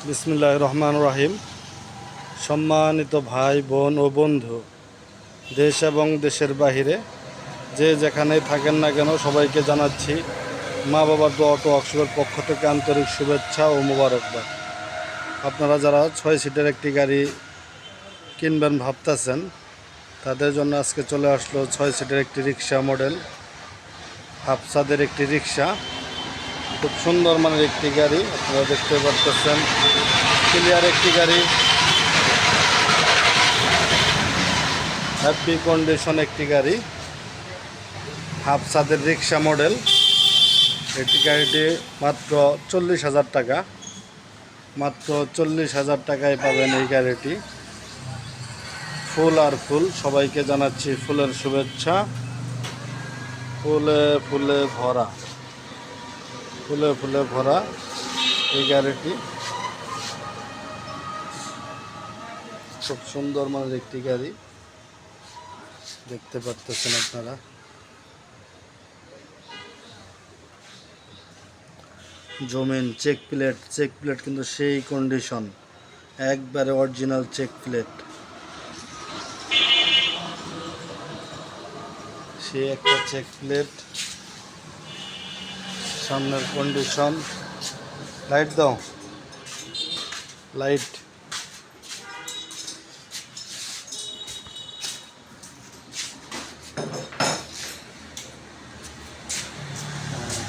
বিসমিল্লাহির রহমানির রহিম। সম্মানিত ভাই বোন ও বন্ধু, দেশ এবং দেশের বাহিরে যে যেখানেই থাকেন না কেন, সবাইকে জানাচ্ছি মা বাবার দোয়া অটো ওয়ার্কশপের পক্ষ থেকে আন্তরিক শুভেচ্ছা ও মোবারকবাদ। আপনারা যারা 6 সিটের একটি গাড়ি কিনবেন ভাবতেছেন, তাদের জন্য আজকে চলে আসলো 6 সিটের একটি রিক্সা মডেল, হাফসাদের একটি রিক্সা। খুব সুন্দর মানের একটি গাড়ি, আপনারা দেখতে পাচ্ছেন। ক্লিয়ার একটি গাড়ি, হ্যাপি কন্ডিশন একটি গাড়ি, হাফসাদের রিক্সা মডেল। এটি গাড়িটি মাত্র 40,000 টাকা, মাত্র 40,000 টাকায় পাবেন এই গাড়িটি। ফুল আর ফুল, সবাইকে জানাচ্ছি ফুলের শুভেচ্ছা। ফুলে ফুলে ভরা, ফুলে ফুলে ভরা এই গাড়িটি। খুব সুন্দর মানের একটি গাড়ি, দেখতে পাচ্ছেন আপনারা। জমিন চেক প্লেট কিন্তু সেই কন্ডিশন, একবারে অরিজিনাল চেক প্লেট। সে একটা চেক প্লেট, সামনের কন্ডিশন। লাইট দাও, লাইট।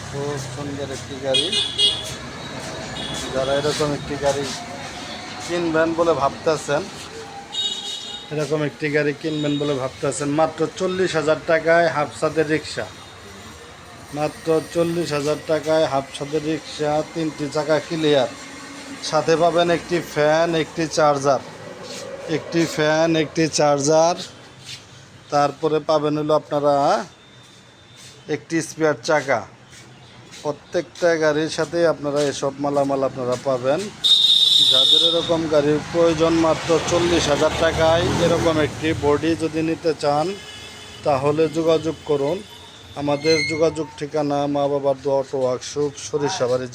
খুব সুন্দর একটি গাড়ি। যারা এরকম একটি গাড়ি কিনবেন বলে ভাবতেছেন, মাত্র 40,000 টাকায় হাফসাদের রিক্সা, মাত্র 40,000 টাকায় হাফসাদের রিক্সা। 3টি চাকা ক্লিয়ার, সাথে পাবেন একটি ফ্যান, একটি চার্জার, তারপরে পাবেন হলো আপনারা একটি স্পেয়ার চাকা। প্রত্যেকটা গাড়ির সাথে আপনারা এসব মালামাল আপনারা পাবেন। যাদের এরকম গাড়ির প্রয়োজন, মাত্র 40,000 টাকায় এরকম একটি বডি যদি নিতে চান, তাহলে যোগাযোগ করুন। আমাদের যোগাযোগ ঠিকানা মা বাবার দোয়া অটো ওয়ার্কশপ, সরিষাবাড়ি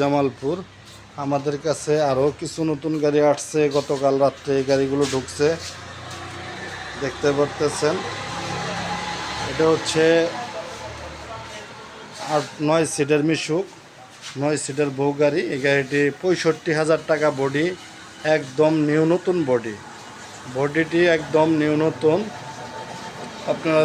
জামালপুর। আমাদের কাছে আরও কিছু নতুন গাড়ি আসছে, গতকাল রাত্রে এই গাড়িগুলো ঢুকছে, দেখতে পারতেছেন। এটা হচ্ছে 9 সিটের মিশুক, 9 সিটের বউ গাড়ি। এই গাড়িটি 65,000 টাকা বডি, একদম নিউ নতুন বডিটি একদম নিউ নতুন। আপনারা